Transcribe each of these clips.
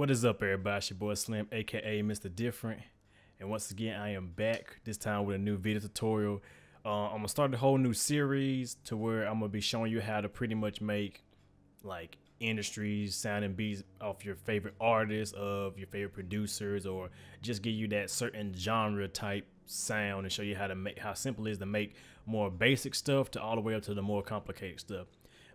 What is up, everybody? It's your boy Slim, aka Mr.Diffrerent, and once again I am back, this time with a new video tutorial. I'm gonna start a whole new series to where I'm gonna be showing you how to pretty much make like industries, sounding beats off your favorite artists, of your favorite producers, or just give you that certain genre type sound and show you how to make, how simple it is to make more basic stuff to all the way up to the more complicated stuff.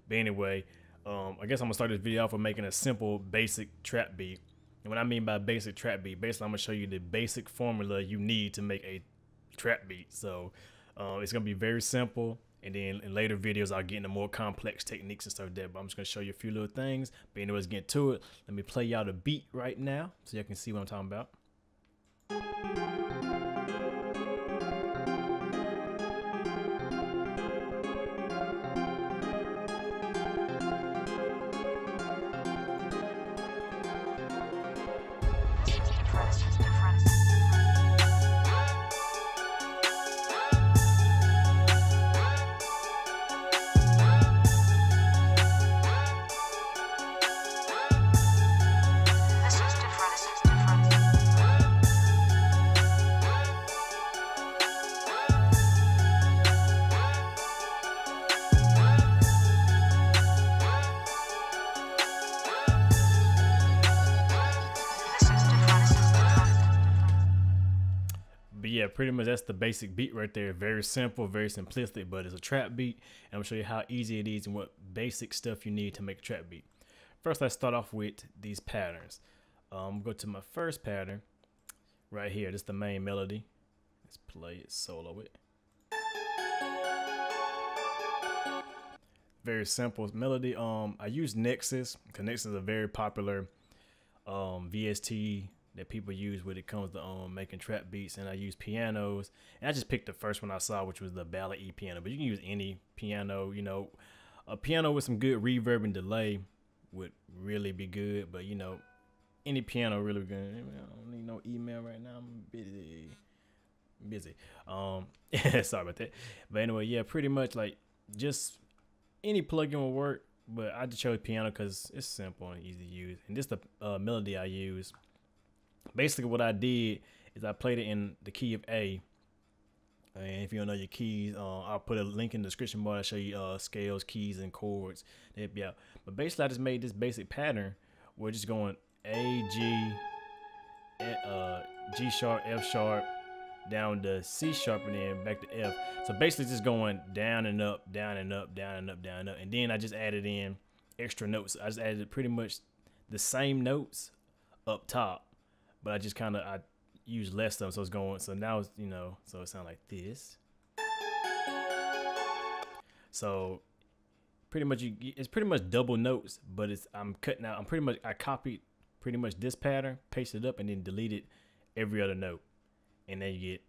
But anyway, I guess I'm gonna start this video off with making a simple basic trap beat. And what I mean by basic trap beat, basically I'm gonna show you the basic formula you need to make a trap beat. So it's gonna be very simple, and then in later videos I'll get into more complex techniques and stuff like that, but I'm just gonna show you a few little things. But anyway, let's get to it. Let me play y'all the beat right now so y'all can see what I'm talking about. But yeah, pretty much that's the basic beat right there. Very simple, very simplistic, but it's a trap beat. And I'm gonna show you how easy it is and what basic stuff you need to make a trap beat. First, let's start off with these patterns. Go to my first pattern right here. This is the main melody. Let's play it, solo it. Very simple melody. I use Nexus because Nexus is a very popular VST that people use when it comes to making trap beats, and I use pianos, and I just picked the first one I saw, which was the Ballad E piano, but you can use any piano. You know, a piano with some good reverb and delay would really be good, but you know, any piano really good. I don't need no email right now, I'm busy. Sorry about that. But anyway, yeah, pretty much like just any plugin will work, but I just chose piano because it's simple and easy to use, and this is the melody I use. Basically what I did is I played it in the key of A, and if you don't know your keys, I'll put a link in the description bar to show you scales, keys, and chords. Yeah, but basically I just made this basic pattern. We're just going A, G, G sharp, F sharp, down to C sharp, and then back to F. So basically just going down and up, down and up, down and up, down and up, and then I just added in extra notes. I just added pretty much the same notes up top, but I just kind of, I use less of them, so it's going, so now it's, you know, so it sounds like this. So pretty much it's pretty much double notes, but it's, I'm cutting out, I copied pretty much this pattern, pasted it up, and then deleted every other note, and then you get.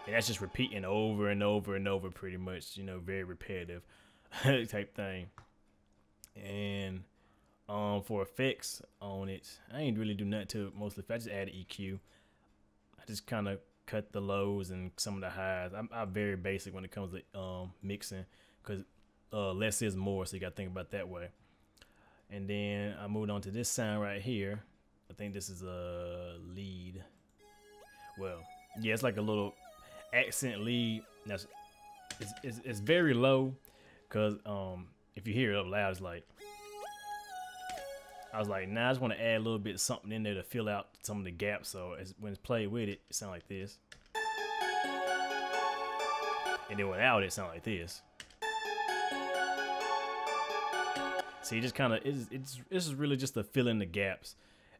And that's just repeating over and over and over, pretty much, you know, very repetitive type thing. And for effects on it, I ain't really do nothing to it mostly. I just added EQ. I just kind of cut the lows and some of the highs. I'm very basic when it comes to mixing, because less is more, so you gotta think about that way. And then I moved on to this sound right here. I think this is a lead. Well, yeah, it's like a little accent lead. That's it's very low, because if you hear it up loud, it's like, I was like, nah, I just want to add a little bit of something in there to fill out some of the gaps. So when it's played with it, it sounds like this. And then without it, it sounds like this. See, it just kind of, it's really just to fill in the gaps.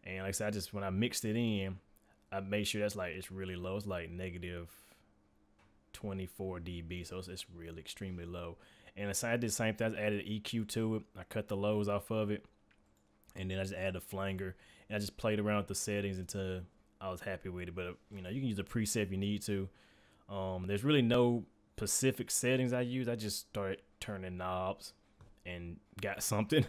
And like I said, when I mixed it in, I made sure that's like, it's really low. It's like negative 24 dB, so it's really extremely low. And so I did the same thing. I just added EQ to it. I cut the lows off of it, and then I just added a flanger, and I just played around with the settings until I was happy with it. But you know, you can use a preset if you need to. There's really no specific settings I use. I just started turning knobs and got something,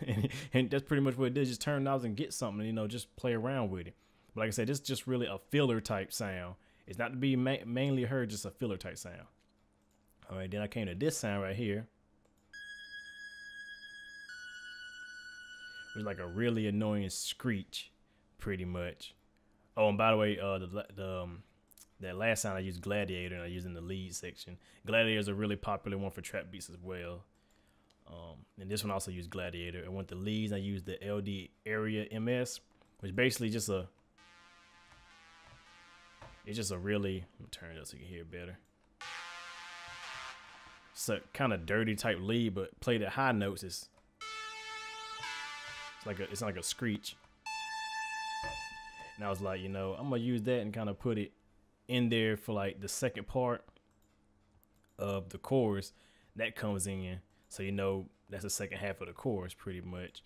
and that's pretty much what it did. Just turn knobs and get something, you know, just play around with it. But like I said, this is just really a filler type sound. It's not to be mainly heard, just a filler type sound. All right, then I came to this sound right here. It's like a really annoying screech, pretty much. Oh, and by the way, that last sound I used Gladiator, and I used in the lead section. Gladiator is a really popular one for trap beats as well. And this one also used Gladiator. And with the leads, I used the LD Area MS, which basically it's just a really, let me turn it up so you can hear it better. It's a kind of dirty type lead, but played at high notes. It's like a screech. And I was like, you know, I'm gonna use that and kind of put it in there for like the second part of the chorus that comes in. So you know that's the second half of the chorus pretty much.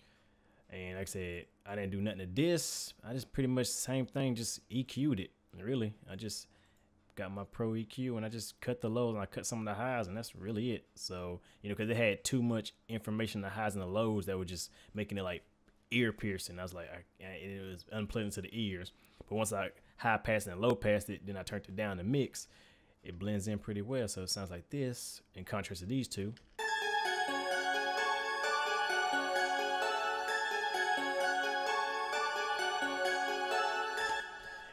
And like I said, I didn't do nothing to this. I just pretty much the same thing, just EQ'd it. Really, I just got my Pro EQ and I just cut the lows and I cut some of the highs, and that's really it. So, you know, because it had too much information, the highs and the lows, that were just making it like ear piercing. I was like, it was unpleasant to the ears. But once I high passed and low passed it, then I turned it down to mix. It blends in pretty well. So it sounds like this in contrast to these two.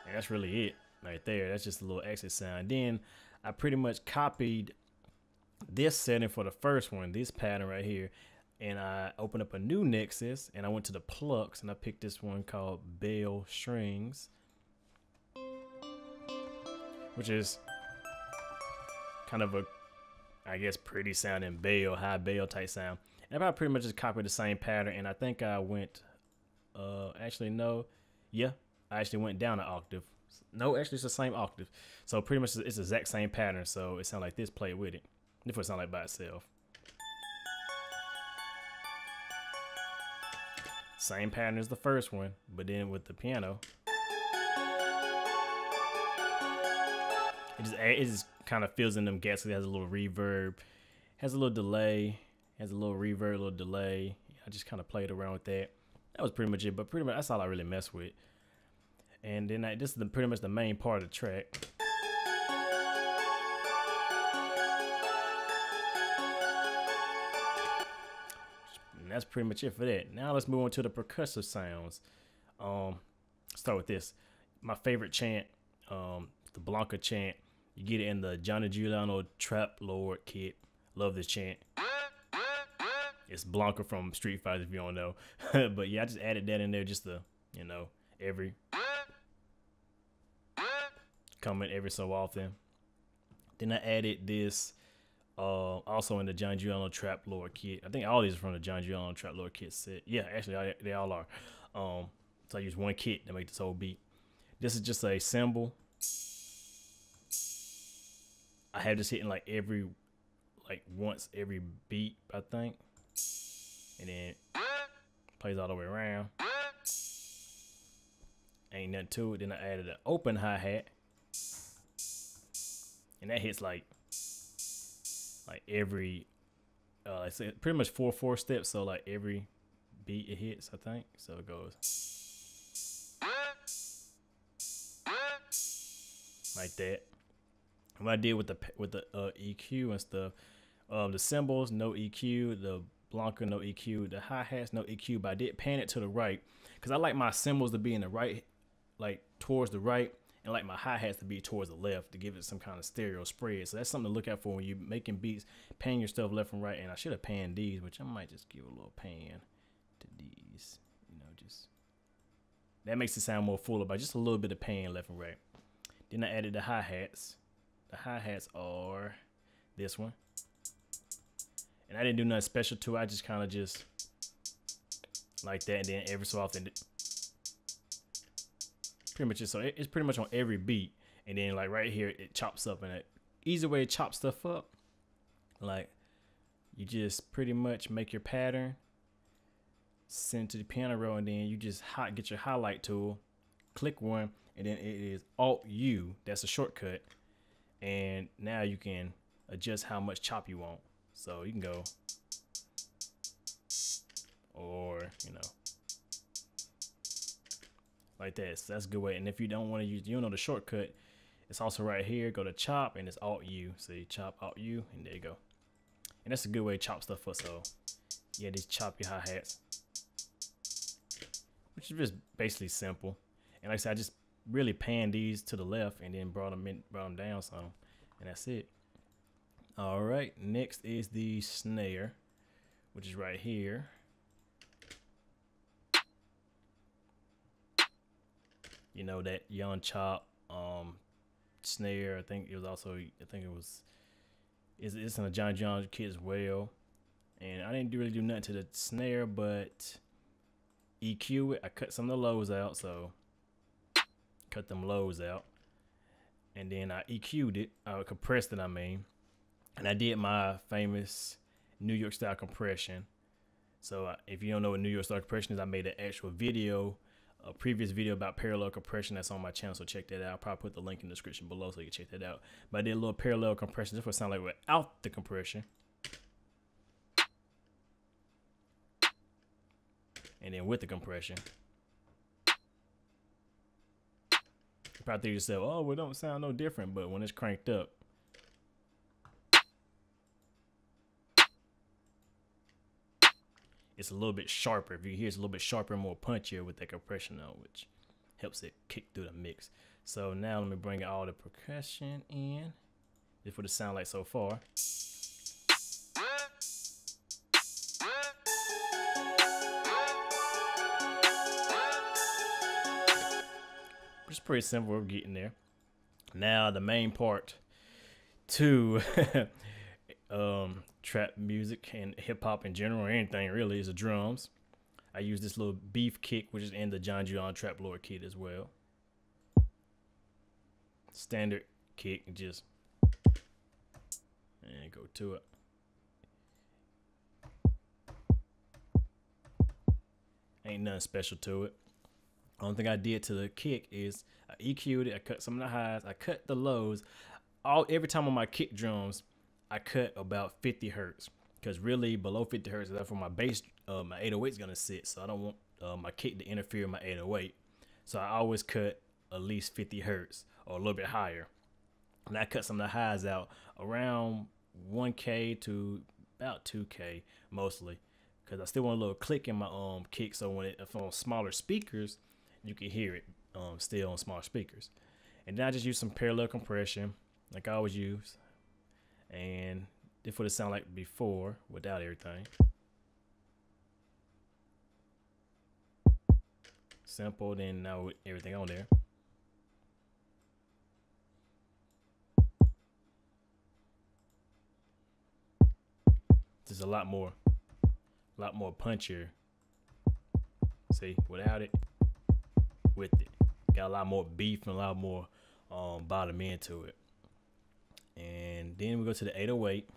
And that's really it right there. That's just a little exit sound. Then I pretty much copied this setting for the first one, this pattern right here, and I opened up a new Nexus and I went to the plucks and I picked this one called Bell Strings, which is kind of a, I guess, pretty sounding bell, high bell type sound. And I pretty much just copied the same pattern, and I think I went, actually no, yeah, I actually went down an octave. No, actually it's the same octave. So pretty much it's the exact same pattern. So it sounds like this, play with it. This would sound like by itself. Same pattern as the first one, but then with the piano. It just kind of fills in them gaps. It has a little reverb, has a little delay, has a little reverb, a little delay. I just kind of played around with that. That was pretty much it, but pretty much that's all I really messed with. And then this is pretty much the main part of the track. And that's pretty much it for that. Now let's move on to the percussive sounds. Start with this. My favorite chant, the Blanca chant. You get it in the Johnny Giuliano Trap Lord kit. Love this chant. It's Blanca from Street Fighter, if you don't know. But yeah, I just added that in there just to, you know, comment every so often. Then I added this also in the John Giuliano Trap Lord kit. I think all these are from the John Giuliano Trap Lord kit set. Yeah, actually they all are. So I use one kit to make this whole beat. This is just a cymbal. I have this hitting like once every beat, I think. And then plays all the way around. Ain't nothing to it. Then I added an open hi-hat. And that hits like every it's pretty much 4/4 steps, so like every beat it hits, I think. So it goes like that. And what I did with the EQ and stuff, the cymbals no EQ, the Blanca no EQ, the hi-hats no EQ, but I did pan it to the right because I like my cymbals to be in the right, like towards the right, and like my hi-hats to be towards the left to give it some kind of stereo spread. So that's something to look out for when you're making beats. Pan your stuff left and right, and I should have panned these, which I might just give a little pan to these. You know, just that makes it sound more fuller by just a little bit of pan left and right. Then I added the hi-hats. The hi-hats are this one. And I didn't do nothing special to it. I just kind of just like that, and then every so often pretty much so it's pretty much on every beat, and then like right here it chops up. And an easy way to chop stuff up, like you just pretty much make your pattern, send to the piano roll, and then you just get your highlight tool, click one, and then it is Alt U. That's a shortcut, and now you can adjust how much chop you want. So you can go, or you know, like that. So that's a good way. And if you don't want to use, you know, the shortcut, it's also right here. Go to chop, and it's Alt U. See, chop Alt U, and there you go. And that's a good way to chop stuff up. So yeah, just chop your hi-hats. which is just basically simple. And like I said, I just really panned these to the left and then brought them down some, and that's it. All right, next is the snare, which is right here. You know, that Young Chop snare. I think it was it's in a John John kit as well. And I didn't really do nothing to the snare, but EQ it. I cut some of the lows out, so cut them lows out, and then I EQ'd it. I compressed it, I mean, and I did my famous New York style compression. So if you don't know what New York style compression is, I made an actual video, a previous video about parallel compression that's on my channel, so check that out. I'll probably put the link in the description below so you can check that out. But I did a little parallel compression just for sound like without the compression. And then with the compression. You probably think to yourself, oh, well, it don't sound no different, but when it's cranked up, it's a little bit sharper. If you hear, it's a little bit sharper and more punchier with that compression on, which helps it kick through the mix. So now let me bring all the percussion in. This is what it sounds like so far. It's pretty simple. We're getting there. Now the main part to trap music and hip hop in general, or anything really, is the drums. I use this little beef kick, which is in the John John Trap Lord kit as well. Standard kick, just and go to it. Ain't nothing special to it. Only thing I did to the kick is I EQ'd it. I cut some of the highs. I cut the lows. Every time on my kick drums, I cut about 50 hertz, because really below 50 hertz, that's where my bass, my 808 is gonna sit. So I don't want my kick to interfere with my 808. So I always cut at least 50 hertz or a little bit higher. And I cut some of the highs out around 1K to about 2K mostly, because I still want a little click in my kick. So if I'm on smaller speakers, you can hear it still on small speakers. And then I just use some parallel compression like I always use, and this would sound like before without everything. Simple, then now with everything on there. This is a lot more punchier. See, without it, with it, got a lot more beef and a lot more bottom end to it. And then we go to the 808.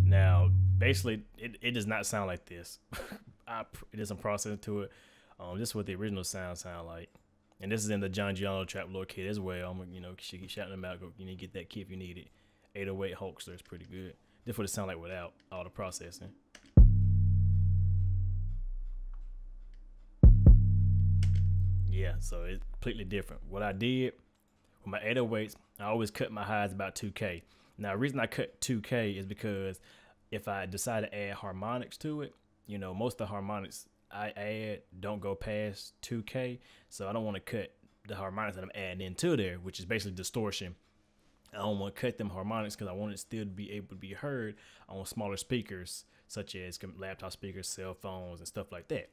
Now, basically, it does not sound like this. It is some processing to it. This is what the original sound like. And this is in the John Gianno Trap Lord kit as well. I'm keep shouting them out. You need to get that kit if you need it. 808 Hulkster is pretty good. This is what it sounds like without all the processing. Yeah, so it's completely different. What I did with my 808s, I always cut my highs about 2K. Now, the reason I cut 2K is because if I decide to add harmonics to it, you know, most of the harmonics I add don't go past 2K. So I don't want to cut the harmonics that I'm adding into there, which is basically distortion. I don't want to cut them harmonics because I want it still to be able to be heard on smaller speakers, such as laptop speakers, cell phones, and stuff like that.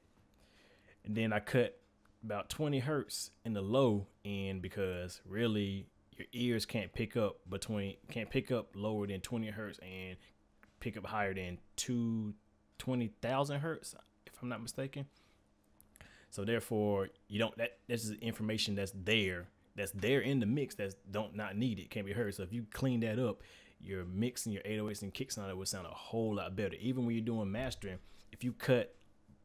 And then I cut about 20 hertz in the low end, because really your ears can't pick up lower than 20 hertz and pick up higher than 20,000 hertz, if I'm not mistaken. So therefore, you don't. This is information that's there in the mix that's not needed, can't be heard. So if you clean that up, your mix and your 808s and kicks on it would sound a whole lot better. Even when you're doing mastering, if you cut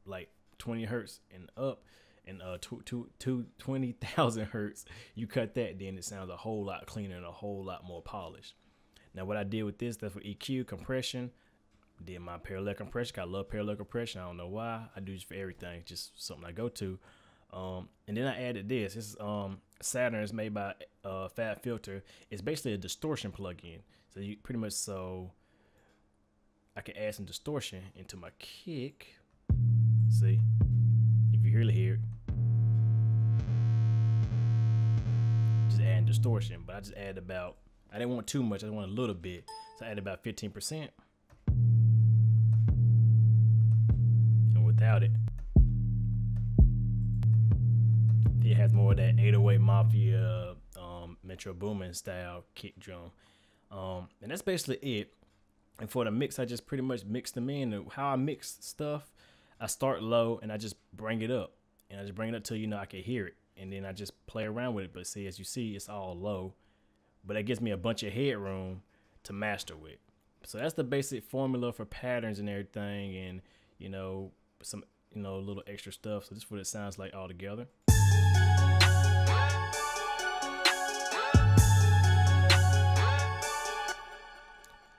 like 20 hertz and up and 20,000 hertz, you cut that, then it sounds a whole lot cleaner and a whole lot more polished. Now what I did with this, that's for EQ compression. Did my parallel compression. I love parallel compression. I don't know why. I do this for everything. Just something I go to. And then I added this. This is Saturn is made by Fab Filter. It's basically a distortion plugin. So you pretty much, so I can add some distortion into my kick. See, if you really hear it, just adding distortion. But I just added about, I didn't want too much, I want a little bit. So I added about 15%. And without it, it has more of that 808 Mafia, Metro Boomin style kick drum. And that's basically it. And for the mix, I just pretty much mix them in. And how I mix stuff, I start low and I just bring it up. And I just bring it up till, you know, I can hear it. And then I just play around with it. But see, as you see, it's all low. But that gives me a bunch of headroom to master with. So that's the basic formula for patterns and everything. And, you know, some, you know, little extra stuff. So this is what it sounds like all together.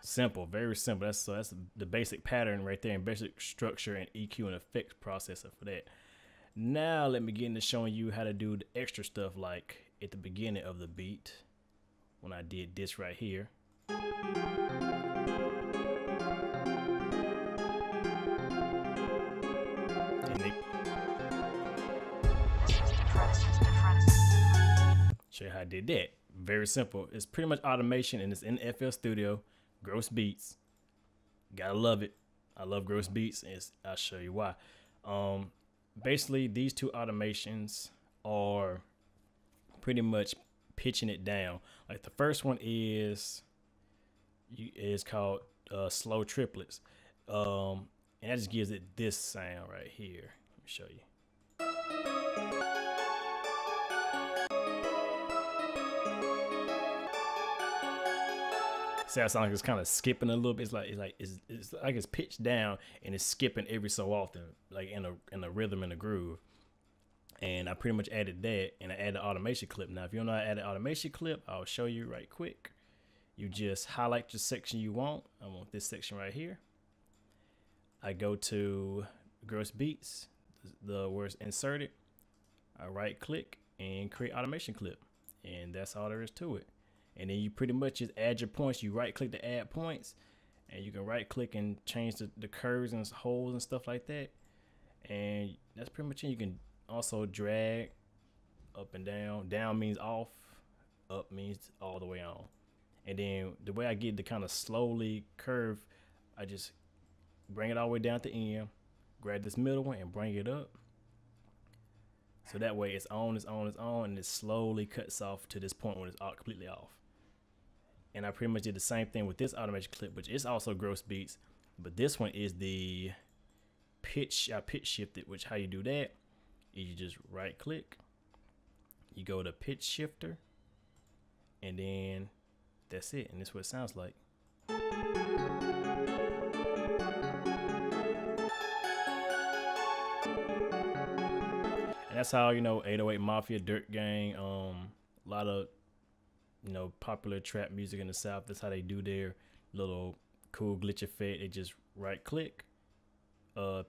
Simple, very simple. That's the basic pattern right there, and basic structure and EQ and effects processor for that. Now let me get into showing you how to do the extra stuff, like at the beginning of the beat when I did this right here. Show you how I did that. Very simple. It's pretty much automation, and it's in FL Studio. Gross Beats, gotta love it. I love Gross Beats, and I'll show you why. Basically, these two automations are pretty much pitching it down. Like the first one is called slow triplets, and that just gives it this sound right here. Let me show you. See, I sound like it's kind of skipping a little bit. It's like it's pitched down and it's skipping every so often, like in a rhythm and a groove. And I pretty much added that, and I added the automation clip. Now, if you don't know how to add an automation clip, I'll show you right quick. You just highlight your section you want. I want this section right here. I go to Gross Beats, where it's inserted. I right click and create automation clip, and that's all there is to it. And then you pretty much just add your points. You right click to add points, and you can right click and change the curves and holes and stuff like that. And that's pretty much it. You can also drag up and down. Down means off, up means all the way on. And then the way I get the kind of slowly curve, I just bring it all the way down at the end, grab this middle one and bring it up. So that way it's on, it's on, it's on, and it slowly cuts off to this point when it's all completely off. And I pretty much did the same thing with this automation clip, which is also Gross Beats, but this one is the pitch. I pitch shifted, which how you do that is you just right click, you go to pitch shifter, and then that's it. And this is what it sounds like. And that's how, you know, 808 Mafia, Dirt Gang, a lot of, you know, popular trap music in the South, that's how they do their little cool glitch effect. They just right click,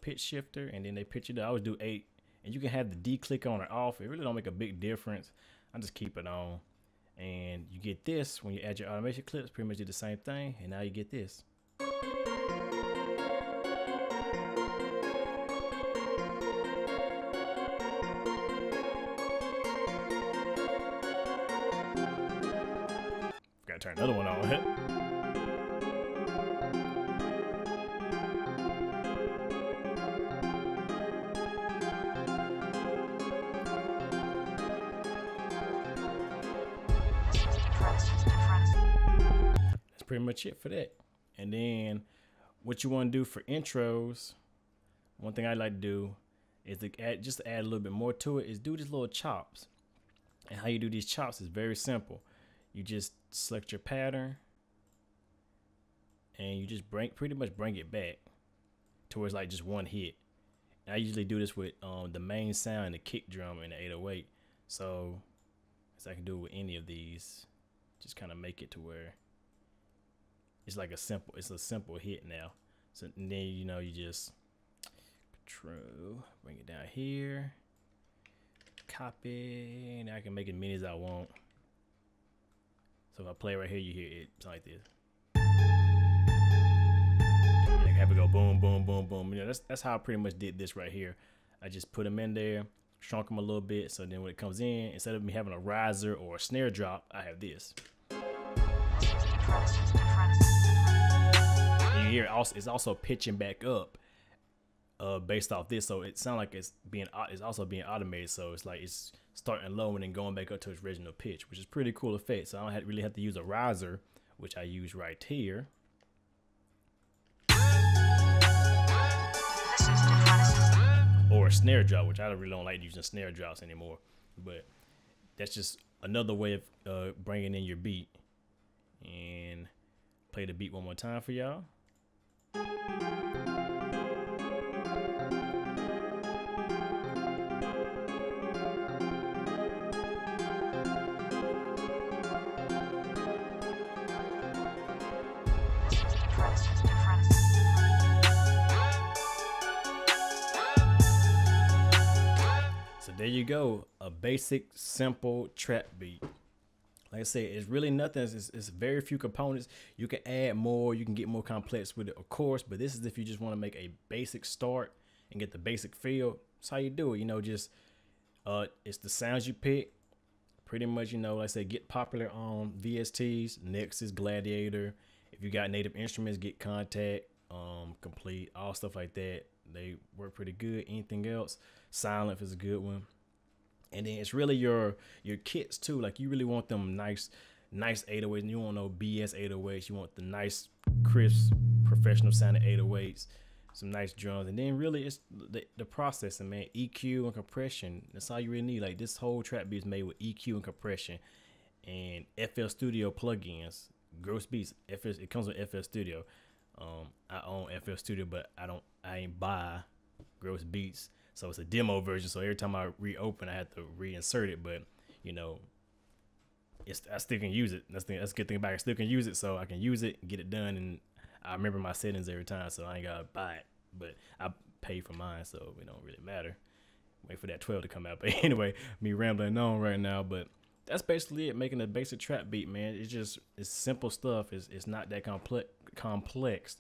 pitch shifter, and then they pitch it. I always do 8, and you can have the D click on or off. It really don't make a big difference. I just keep it on, and you get this when you add your automation clips. Pretty much do the same thing, and now you get this. Gotta turn another one on. That's pretty much it for that. And then what you want to do for intros, one thing I like to do is to add a little bit more to it, is do these little chops. And how you do these chops is very simple. You just select your pattern and you just pretty much bring it back towards like just one hit. And I usually do this with the main sound and the kick drum and the 808. So as I can do it with any of these, just kind of make it to where it's like a simple hit now. So and then, you know, you just control, bring it down here, copy, and I can make as many as I want. So if I play right here, you hear it sound like this. And I can have it go boom, boom, boom, boom. You know, that's how I pretty much did this right here. I just put them in there, shrunk them a little bit, so then when it comes in, instead of me having a riser or a snare drop, I have this. And you hear it's also pitching back up based off this, so it sounds like it's also being automated, so it's like it's starting low and then going back up to its original pitch, which is pretty cool effect. So I don't really have to use a riser, which I use right here. Or a snare drop, which I really don't like using snare drops anymore, but that's just another way of bringing in your beat. And play the beat one more time for y'all. So there you go, a basic, simple trap beat. Like I said, it's really nothing. It's very few components. You can add more. You can get more complex with it, of course. But this is if you just want to make a basic start and get the basic feel. That's how you do it. You know, just it's the sounds you pick. Pretty much, you know, like I said, get popular on VSTs, Nexus, Gladiator. If you got native instruments, get Contact, Complete, all stuff like that. They work pretty good. Anything else, Silent is a good one. And then it's really your kits too. Like you really want them nice 808s. You don't want no BS 808s. You want the nice, crisp, professional sounding 808s. Some nice drums. And then really it's the processing, man. EQ and compression. That's all you really need. Like this whole trap beat is made with EQ and compression and FL Studio plugins. Gross Beats. It comes with FL Studio. I own FL Studio, but I ain't buy Gross Beats. So it's a demo version. So every time I reopen, I have to reinsert it. But you know, I still can use it. That's the good thing about it. I still can use it, so I can use it, get it done, and I remember my settings every time. So I ain't gotta buy it, but I pay for mine, so it don't really matter. Wait for that 12 to come out. But anyway, me rambling on right now. But that's basically it. Making a basic trap beat, man. It's simple stuff. It's not that complex,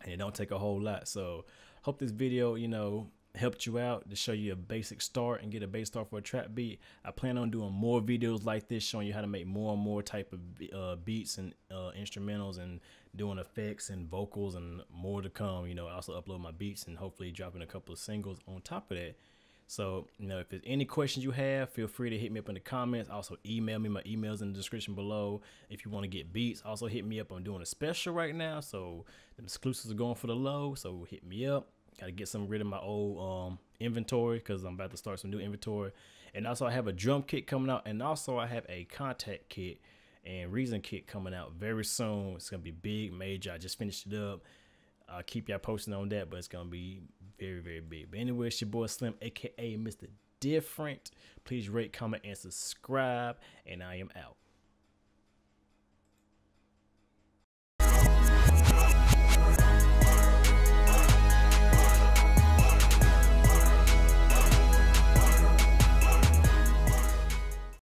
and it don't take a whole lot. So hope this video, you know, helped you out to show you a basic start and get a base start for a trap beat. I plan on doing more videos like this, showing you how to make more and more type of beats and instrumentals, and doing effects and vocals, and more to come. You know, I also upload my beats and hopefully dropping a couple of singles on top of that. So, you know, if there's any questions you have, feel free to hit me up in the comments. Also email me. My email's in the description below. If you want to get beats, also hit me up. I'm doing a special right now, so the exclusives are going for the low, so hit me up. Got to get rid of my old inventory, because I'm about to start some new inventory. And also I have a drum kit coming out, and also I have a Contact kit and Reason kit coming out very soon. It's going to be big, major. I just finished it up. I'll keep y'all posting on that, but it's going to be very, very big. But anyway, it's your boy Slim, aka Mr. Different. Please rate, comment, and subscribe, and I am out.